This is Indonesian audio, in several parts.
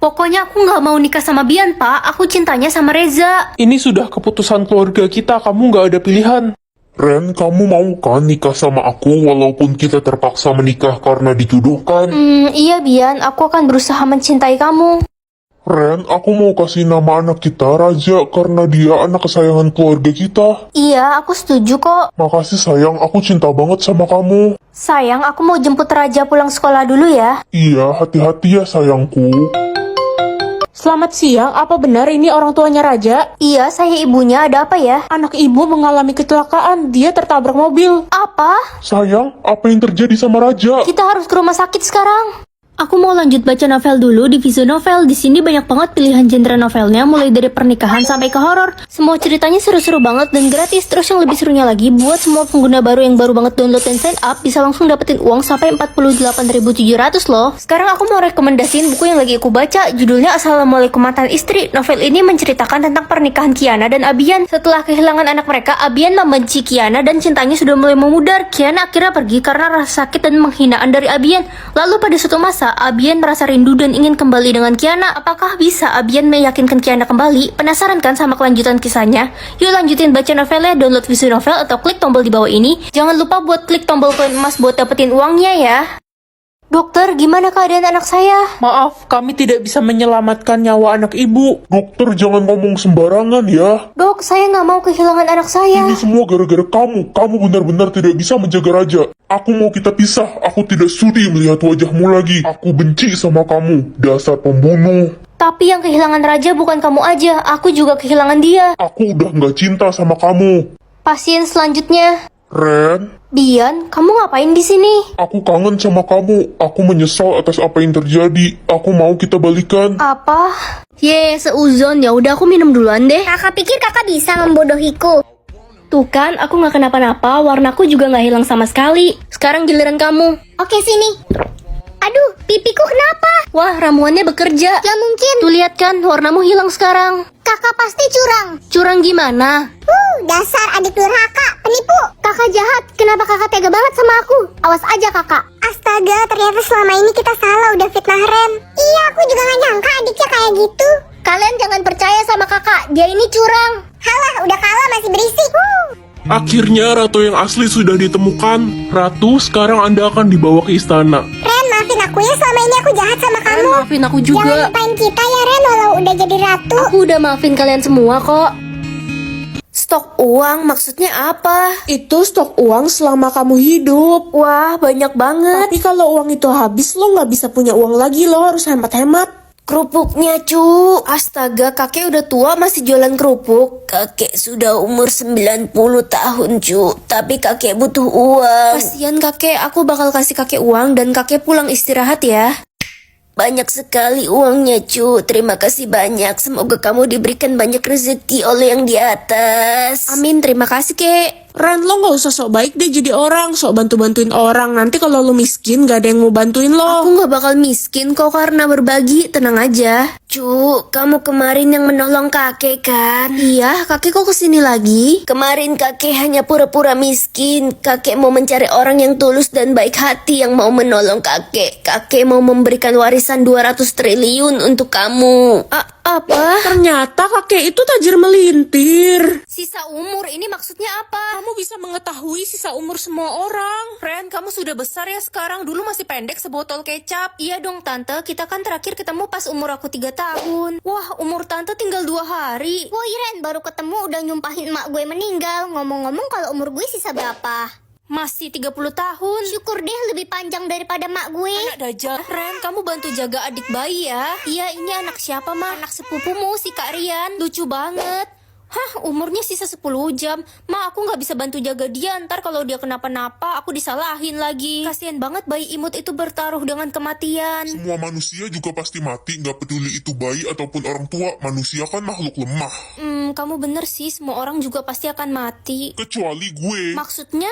Pokoknya aku nggak mau nikah sama Bian, Pak. Aku cintanya sama Reza. Ini sudah keputusan keluarga kita, kamu nggak ada pilihan. Ren, kamu mau kan nikah sama aku walaupun kita terpaksa menikah karena dituduhkan? Iya Bian, aku akan berusaha mencintai kamu. Ren, aku mau kasih nama anak kita Raja karena dia anak kesayangan keluarga kita. Iya, aku setuju kok. Makasih sayang, aku cinta banget sama kamu. Sayang, aku mau jemput Raja pulang sekolah dulu ya. Iya, hati-hati ya sayangku. Selamat siang, apa benar ini orang tuanya Raja? Iya, saya ibunya. Ada apa ya? Anak ibu mengalami kecelakaan, dia tertabrak mobil. Apa? Sayang, apa yang terjadi sama Raja? Kita harus ke rumah sakit sekarang. Aku mau lanjut baca novel dulu di Vizu Novel. Di sini banyak banget pilihan genre novelnya, mulai dari pernikahan sampai ke horor. Semua ceritanya seru-seru banget dan gratis. Terus yang lebih serunya lagi, buat semua pengguna baru yang baru banget download dan sign up, bisa langsung dapetin uang sampai 48.700 loh. Sekarang aku mau rekomendasiin buku yang lagi aku baca. Judulnya Assalamualaikum Mantan Istri. Novel ini menceritakan tentang pernikahan Kiana dan Abian. Setelah kehilangan anak mereka, Abian membenci Kiana dan cintanya sudah mulai memudar. Kiana akhirnya pergi karena rasa sakit dan penghinaan dari Abian. Lalu pada suatu masa, Abian merasa rindu dan ingin kembali dengan Kiana. Apakah bisa Abian meyakinkan Kiana kembali? Penasaran kan sama kelanjutan kisahnya? Yuk lanjutin baca novelnya, download Vizu Novel atau klik tombol di bawah ini. Jangan lupa buat klik tombol koin emas buat dapetin uangnya ya. Dokter, gimana keadaan anak saya? Maaf, kami tidak bisa menyelamatkan nyawa anak ibu. Dokter, jangan ngomong sembarangan ya. Dok, saya nggak mau kehilangan anak saya. Ini semua gara-gara kamu. Kamu benar-benar tidak bisa menjaga Raja. Aku mau kita pisah. Aku tidak sudi melihat wajahmu lagi. Aku benci sama kamu, dasar pembunuh. Tapi yang kehilangan Raja bukan kamu aja, aku juga kehilangan dia. Aku udah nggak cinta sama kamu. Pasien selanjutnya. Ren, Bian, kamu ngapain di sini? aku kangen sama kamu. Aku menyesal atas apa yang terjadi. Aku mau kita balikan. Apa? Seuzon. Ya udah aku minum duluan deh. Kakak pikir kakak bisa membodohiku? Tuh kan, aku nggak kenapa-napa, warnaku juga nggak hilang sama sekali. Sekarang giliran kamu. Oke, sini. Aduh, pipiku kenapa? Wah, ramuannya bekerja. Gak mungkin. Tuh lihat kan, warnamu hilang sekarang. Kakak pasti curang. Curang gimana? Dasar adik durhaka, penipu. Kakak jahat, kenapa kakak tega banget sama aku? Awas aja kakak. Astaga, ternyata selama ini kita salah udah fitnah Ren. Iya, aku juga gak nyangka adiknya kayak gitu. Kalian jangan percaya sama kakak, dia ini curang. Halah, udah kalah masih berisik. Akhirnya Ratu yang asli sudah ditemukan. Ratu, sekarang Anda akan dibawa ke istana. Ren, maafin aku ya, selama ini aku jahat sama kamu. Maafin aku Jangan juga. lupain kita ya Ren, walau udah jadi ratu. Aku udah maafin kalian semua kok. Stok uang maksudnya apa? Itu stok uang selama kamu hidup. Wah, banyak banget. Tapi kalau uang itu habis, lo nggak bisa punya uang lagi, lo harus hemat-hemat. Kerupuknya cu. Astaga, kakek udah tua masih jualan kerupuk. Kakek sudah umur 90 tahun cu. Tapi kakek butuh uang. Kasian kakek, aku bakal kasih kakek uang dan kakek pulang istirahat ya. Banyak sekali uangnya cu. Terima kasih banyak. Semoga kamu diberikan banyak rezeki oleh yang di atas. Amin, terima kasih kek. Ren, lo nggak usah sok baik deh jadi orang, sok bantu-bantuin orang. Nanti kalau lo miskin, gak ada yang mau bantuin lo. Aku gak bakal miskin kok karena berbagi, tenang aja. Cu, kamu kemarin yang menolong kakek kan? Iya, kakek kok kesini lagi? Kemarin kakek hanya pura-pura miskin. Kakek mau mencari orang yang tulus dan baik hati yang mau menolong kakek. Kakek mau memberikan warisan 200 triliun untuk kamu. Apa? Ternyata kakek itu tajir melintir. Sisa umur ini maksudnya apa? Kamu bisa mengetahui sisa umur semua orang. Ren, kamu sudah besar ya sekarang. Dulu masih pendek sebotol kecap. Iya dong tante, kita kan terakhir ketemu pas umur aku 3 tahun. Wah, umur tante tinggal 2 hari. Woi Ren, baru ketemu udah nyumpahin emak gue meninggal. Ngomong-ngomong kalau umur gue sisa berapa? Masih 30 tahun. Syukur deh lebih panjang daripada mak gue. Anak Dajjal. Ren, kamu bantu jaga adik bayi ya. Iya, ini anak siapa mah? Anak sepupumu si Kak Rian. Lucu banget. Hah, umurnya sisa 10 jam. Ma, aku nggak bisa bantu jaga dia. Ntar kalau dia kenapa-napa, aku disalahin lagi. Kasian banget bayi imut itu bertaruh dengan kematian. Semua manusia juga pasti mati, nggak peduli itu bayi ataupun orang tua. Manusia kan makhluk lemah. Kamu bener sih. Semua orang juga pasti akan mati. Kecuali gue. Maksudnya?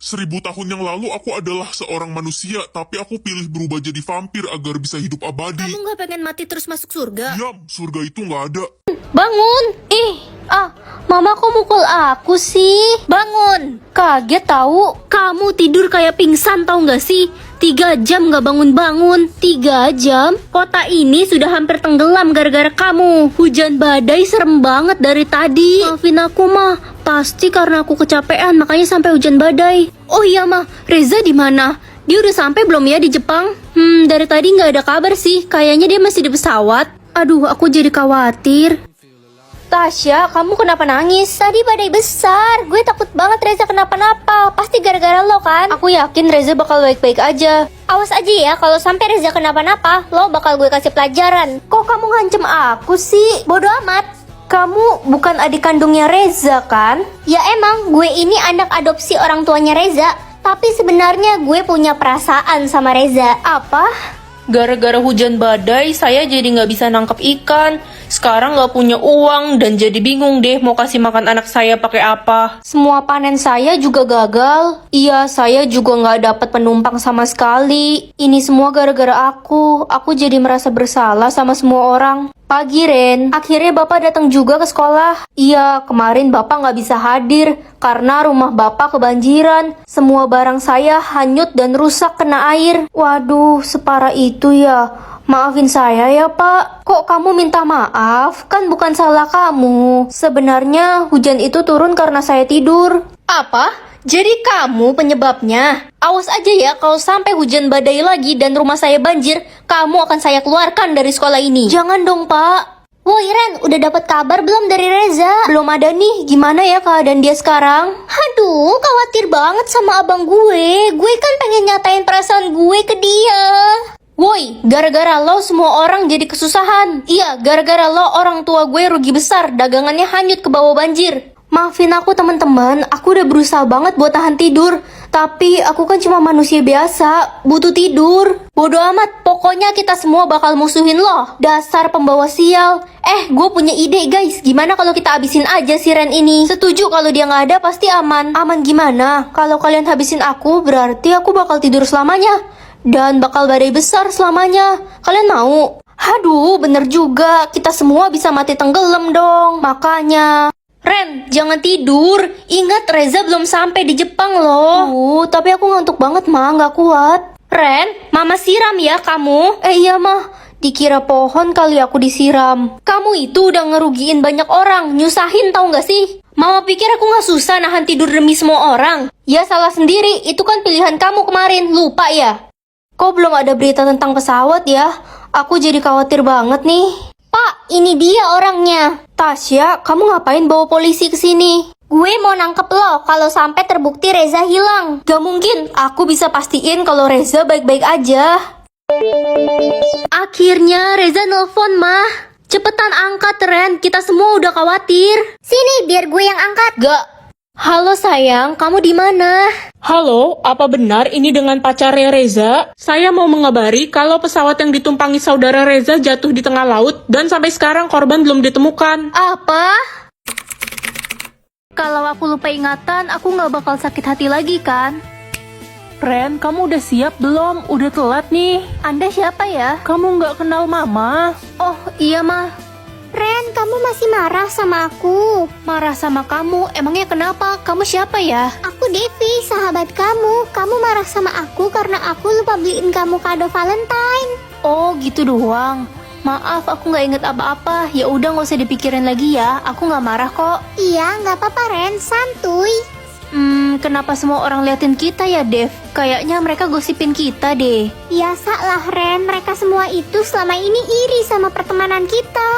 1000 tahun yang lalu aku adalah seorang manusia, tapi aku pilih berubah jadi vampir agar bisa hidup abadi. Kamu nggak pengen mati terus masuk surga? Diam, surga itu nggak ada. Bangun! Ah, mama kok mukul aku sih? Bangun! Kaget tahu. Kamu tidur kayak pingsan tahu nggak sih? 3 jam nggak bangun-bangun. 3 jam? Kota ini sudah hampir tenggelam gara-gara kamu. Hujan badai serem banget dari tadi. Maafin aku mah. Pasti karena aku kecapean makanya sampai hujan badai. Oh iya mah, Reza di mana? Dia udah sampai belum ya di Jepang? Dari tadi nggak ada kabar sih. Kayaknya dia masih di pesawat. Aduh, aku jadi khawatir. Tasya, kamu kenapa nangis? Tadi badai besar. Gue takut banget Reza kenapa-napa. Pasti gara-gara lo kan? Aku yakin Reza bakal baik-baik aja. Awas aja ya, kalau sampai Reza kenapa-napa, lo bakal gue kasih pelajaran. Kok kamu ngancem aku sih? Bodoh amat. Kamu bukan adik kandungnya Reza kan? Ya emang, gue ini anak adopsi orang tuanya Reza. Tapi sebenarnya gue punya perasaan sama Reza. Apa? Gara-gara hujan badai, saya jadi nggak bisa nangkep ikan. Sekarang nggak punya uang dan jadi bingung deh mau kasih makan anak saya pakai apa. Semua panen saya juga gagal. Iya, saya juga nggak dapat penumpang sama sekali. Ini semua gara-gara aku. Aku jadi merasa bersalah sama semua orang. Pagi Ren, akhirnya Bapak datang juga ke sekolah. Iya, kemarin Bapak nggak bisa hadir karena rumah Bapak kebanjiran. Semua barang saya hanyut dan rusak kena air. Waduh, separah itu ya. Maafin saya ya Pak. Kok kamu minta maaf? Kan bukan salah kamu. Sebenarnya hujan itu turun karena saya tidur. Apa? Jadi kamu penyebabnya? Awas aja ya kalau sampai hujan badai lagi dan rumah saya banjir, kamu akan saya keluarkan dari sekolah ini. Jangan dong Pak. Woi Ren, udah dapat kabar belum dari Reza? Belum ada nih, gimana ya keadaan dia sekarang? Aduh, khawatir banget sama abang gue. Gue kan pengen nyatain perasaan gue ke dia. Woi, gara-gara lo semua orang jadi kesusahan. Iya, gara-gara lo orang tua gue rugi besar, dagangannya hanyut ke bawah banjir. Maafin aku teman-teman, aku udah berusaha banget buat tahan tidur. Tapi aku kan cuma manusia biasa, butuh tidur. Bodoh amat, pokoknya kita semua bakal musuhin lo. Dasar pembawa sial. Gue punya ide guys, gimana kalau kita habisin aja si Ren ini? Setuju kalau dia nggak ada pasti aman. Aman gimana? Kalau kalian habisin aku, berarti aku bakal tidur selamanya. Dan bakal badai besar selamanya. Kalian mau? Aduh, bener juga. Kita semua bisa mati tenggelam dong. Makanya... Ren, jangan tidur. Ingat Reza belum sampai di Jepang loh. Tapi aku ngantuk banget mah, nggak kuat. Ren, mama siram ya kamu. Iya mah, dikira pohon kali aku disiram. Kamu itu udah ngerugiin banyak orang, nyusahin tau nggak sih? Mama pikir aku nggak susah nahan tidur demi semua orang. Ya salah sendiri, itu kan pilihan kamu kemarin, lupa ya? Kok belum ada berita tentang pesawat ya? Aku jadi khawatir banget nih. Pak, ini dia orangnya. Tasya, kamu ngapain bawa polisi ke sini? Gue mau nangkep lo kalau sampai terbukti Reza hilang. Gak mungkin, aku bisa pastiin kalau Reza baik-baik aja. Akhirnya Reza nelfon mah. Cepetan angkat Ren, kita semua udah khawatir. Sini, biar gue yang angkat. Gak. Halo sayang, kamu di mana? Halo, apa benar ini dengan pacarnya Reza? Saya mau mengabari kalau pesawat yang ditumpangi saudara Reza jatuh di tengah laut dan sampai sekarang korban belum ditemukan. Apa? Kalau aku lupa ingatan, aku nggak bakal sakit hati lagi kan? Ren, kamu udah siap belum? Udah telat nih. Anda siapa ya? Kamu nggak kenal Mama? Oh iya mah. Ren, kamu masih marah sama aku? Marah sama kamu? Emangnya kenapa? Kamu siapa ya? Aku Devi, sahabat kamu. Kamu marah sama aku karena aku lupa beliin kamu kado Valentine. Oh gitu doang. Maaf, aku nggak inget apa-apa. Ya udah nggak usah dipikirin lagi ya. Aku nggak marah kok. Iya, nggak apa-apa Ren, santuy. Kenapa semua orang liatin kita ya, Dev? Kayaknya mereka gosipin kita deh. Biasalah Ren, mereka semua itu selama ini iri sama pertemanan kita.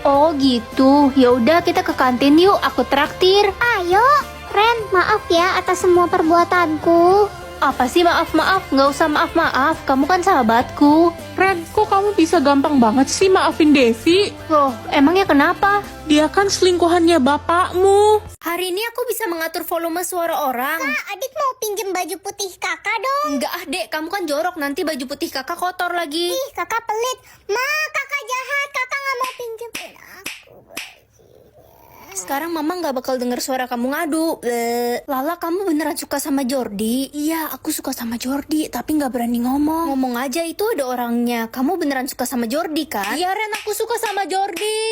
Oh gitu. Ya udah kita ke kantin yuk. Aku traktir. Ayo, Ren, maaf ya atas semua perbuatanku. Apa sih maaf-maaf? Nggak usah maaf-maaf. Kamu kan sahabatku. Ren, kok kamu bisa gampang banget sih maafin Devi? Loh, emangnya kenapa? Dia kan selingkuhannya bapakmu. Hari ini aku bisa mengatur volume suara orang. Adik mau pinjem baju putih kakak dong. Enggak dek, kamu kan jorok. Nanti baju putih kakak kotor lagi. Ih, kakak pelit. Ma, kakak jahat. Kakak nggak mau pinjemin aku bajunya. sekarang mama nggak bakal denger suara kamu ngadu. Lala, kamu beneran suka sama Jordi? Iya, aku suka sama Jordi, tapi nggak berani ngomong. Ngomong aja, itu ada orangnya. Kamu beneran suka sama Jordi kan? Iya Ren, aku suka sama Jordi.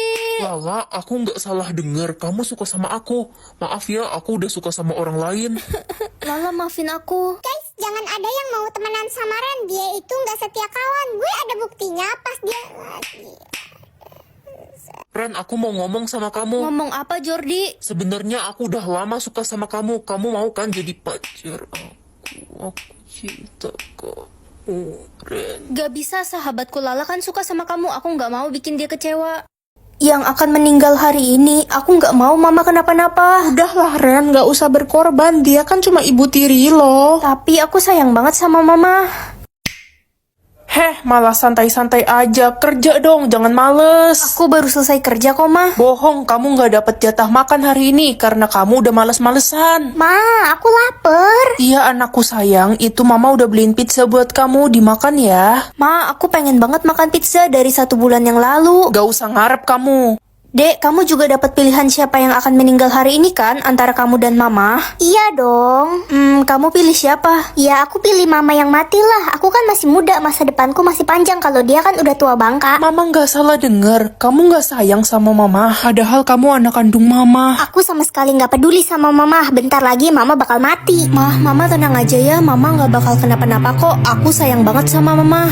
Lala, aku nggak salah dengar. Kamu suka sama aku. Maaf ya, aku udah suka sama orang lain. Lala, maafin aku. Guys, jangan ada yang mau temenan sama Ren. Dia itu nggak setia kawan. Gue ada buktinya pas dia lagi. Ren, aku mau ngomong sama kamu. Ngomong apa Jordi? Sebenarnya aku udah lama suka sama kamu. Kamu mau kan jadi pacar aku? Aku cinta kamu, Ren. Gak bisa, sahabatku Lala kan suka sama kamu. Aku gak mau bikin dia kecewa. Yang akan meninggal hari ini, aku gak mau mama kenapa-napa. Udahlah Ren, gak usah berkorban. Dia kan cuma ibu tiri loh. Tapi aku sayang banget sama mama. Heh, malah santai-santai aja. Kerja dong, jangan males. Aku baru selesai kerja kok, Ma. Bohong, kamu gak dapet jatah makan hari ini karena kamu udah males-malesan. Ma, aku lapar. Iya anakku sayang, itu mama udah beliin pizza buat kamu, dimakan ya. Ma, aku pengen banget makan pizza dari 1 bulan yang lalu. Gak usah ngarep kamu. Dek, kamu juga dapat pilihan siapa yang akan meninggal hari ini kan? Antara kamu dan mama? Iya dong. Kamu pilih siapa? Ya aku pilih mama yang mati lah. Aku kan masih muda, masa depanku masih panjang. Kalau dia kan udah tua bangka. Mama gak salah denger, kamu gak sayang sama mama. Padahal kamu anak kandung mama. Aku sama sekali nggak peduli sama mama. Bentar lagi mama bakal mati. Ma, mama tenang aja ya. Mama gak bakal kenapa-napa kok. Aku sayang banget sama mama.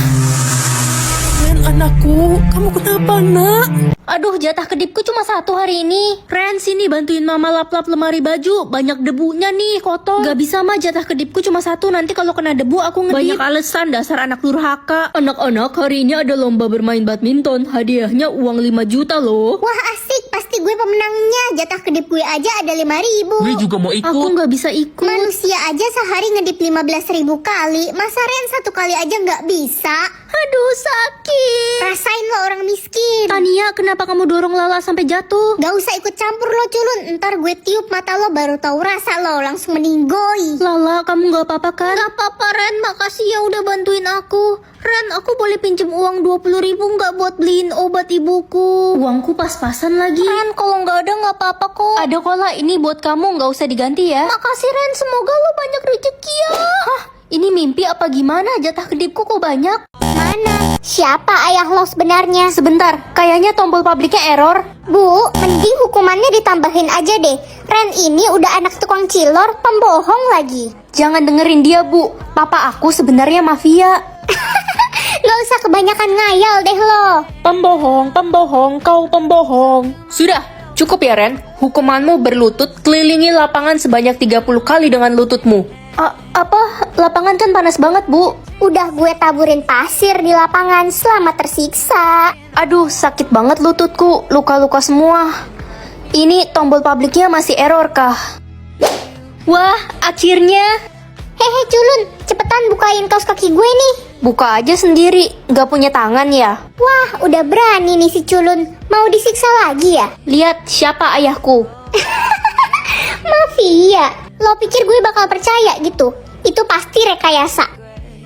Ren anakku, kamu kenapa nak? Aduh, jatah kedipku cuma 1 hari ini. Ren, sini bantuin mama lap-lap lemari baju. Banyak debunya nih, kotor. Gak bisa, Ma, jatah kedipku cuma 1. Nanti kalau kena debu aku ngedip. Banyak alasan, dasar anak durhaka. Anak-anak, hari ini ada lomba bermain badminton. Hadiahnya uang 5 juta loh. Wah asik, pasti gue pemenangnya. Jatah kedip gue aja ada 5.000. Gue juga mau ikut. Aku gak bisa ikut. Manusia aja sehari ngedip 15.000 kali. Masa Ren 1 kali aja nggak bisa? Aduh, sakit. Rasain lo orang miskin. Tania, kenapa kamu dorong Lala sampai jatuh? Gak usah ikut campur lo culun. Ntar gue tiup mata lo baru tahu rasa lo langsung meninggoy. Lala, kamu gak apa-apa kan? Gak apa-apa, Ren. Makasih ya udah bantuin aku. Ren, aku boleh pinjem uang 20.000 nggak buat beliin obat ibuku? Uangku pas-pasan lagi. Ren, kalau nggak ada nggak apa-apa kok. Ada kok lah, ini buat kamu, nggak usah diganti ya. Makasih Ren, semoga lo banyak rezeki ya. Hah, ini mimpi apa gimana? Jatah kedipku kok banyak. Mana? Siapa ayah lo sebenarnya? Sebentar, kayaknya tombol publiknya error. Bu, mending hukumannya ditambahin aja deh. Ren ini udah anak tukang cilor, pembohong lagi. Jangan dengerin dia, Bu. Papa aku sebenarnya mafia. Gak usah kebanyakan ngayal deh lo. Pembohong, kau pembohong. Sudah, cukup ya Ren. Hukumanmu berlutut, kelilingi lapangan sebanyak 30 kali dengan lututmu. Apa? Lapangan kan panas banget, Bu. Udah gue taburin pasir di lapangan, selamat tersiksa. Aduh, sakit banget lututku, luka-luka semua. Ini tombol publiknya masih error kah? Wah, akhirnya. Hehe culun, cepetan bukain kaos kaki gue nih. Buka aja sendiri, gak punya tangan ya? Wah, udah berani nih si culun. Mau disiksa lagi ya? Lihat siapa ayahku. Mafia, lo pikir gue bakal percaya gitu? Itu pasti rekayasa.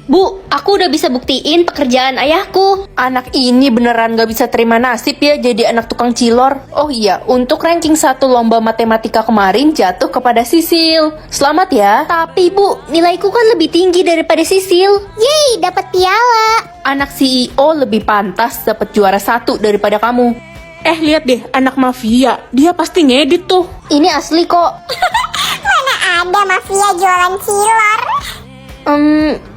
Bu, aku udah bisa buktiin pekerjaan ayahku. Anak ini beneran gak bisa terima nasib ya jadi anak tukang cilor. Oh iya, untuk ranking 1 lomba matematika kemarin jatuh kepada Sisil. Selamat ya. Tapi Bu, nilaiku kan lebih tinggi daripada Sisil. Yeay, dapat piala. Anak CEO lebih pantas dapat juara 1 daripada kamu. Lihat deh, anak mafia. Dia pasti ngedit tuh. Ini asli kok. Mana ada mafia jualan cilor?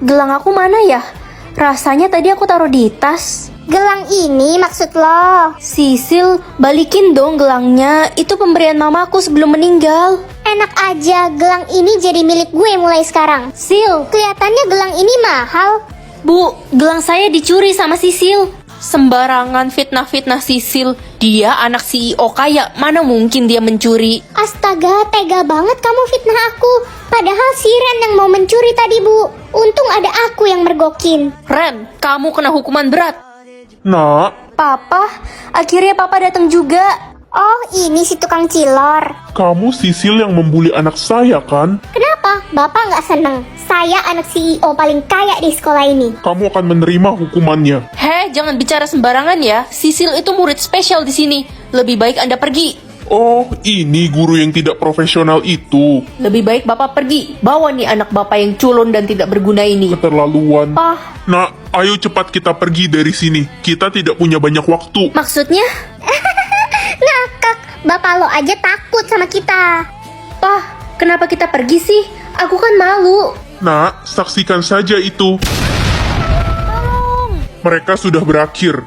Gelang aku mana ya? Rasanya tadi aku taruh di tas. Gelang ini maksud lo? Sisil, balikin dong gelangnya. Itu pemberian mamaku sebelum meninggal. Enak aja, gelang ini jadi milik gue mulai sekarang. Sil, Kelihatannya gelang ini mahal. Bu, gelang saya dicuri sama Sisil. Sembarangan fitnah-fitnah Sisil. Dia anak CEO kaya, mana mungkin dia mencuri. Astaga, tega banget kamu fitnah aku. Padahal si Ren yang mau mencuri tadi, Bu. Untung ada aku yang mergokin. Ren, kamu kena hukuman berat. Nak, Papa, akhirnya Papa datang juga. Oh, ini si tukang cilor. kamu Sisil yang membuli anak saya kan? Kenapa? Bapak nggak seneng. Saya anak CEO paling kaya di sekolah ini. Kamu akan menerima hukumannya. Jangan bicara sembarangan ya. Sisil itu murid spesial di sini. Lebih baik Anda pergi. Oh, ini guru yang tidak profesional itu. Lebih baik Bapak pergi. Bawa nih anak Bapak yang culun dan tidak berguna ini. Keterlaluan. Pah, Nak, ayo cepat kita pergi dari sini. Kita tidak punya banyak waktu. maksudnya? Ngakak, bapak lo aja takut sama kita. Pah, kenapa kita pergi sih? Aku kan malu. Nak, saksikan saja itu. Mereka sudah berakhir.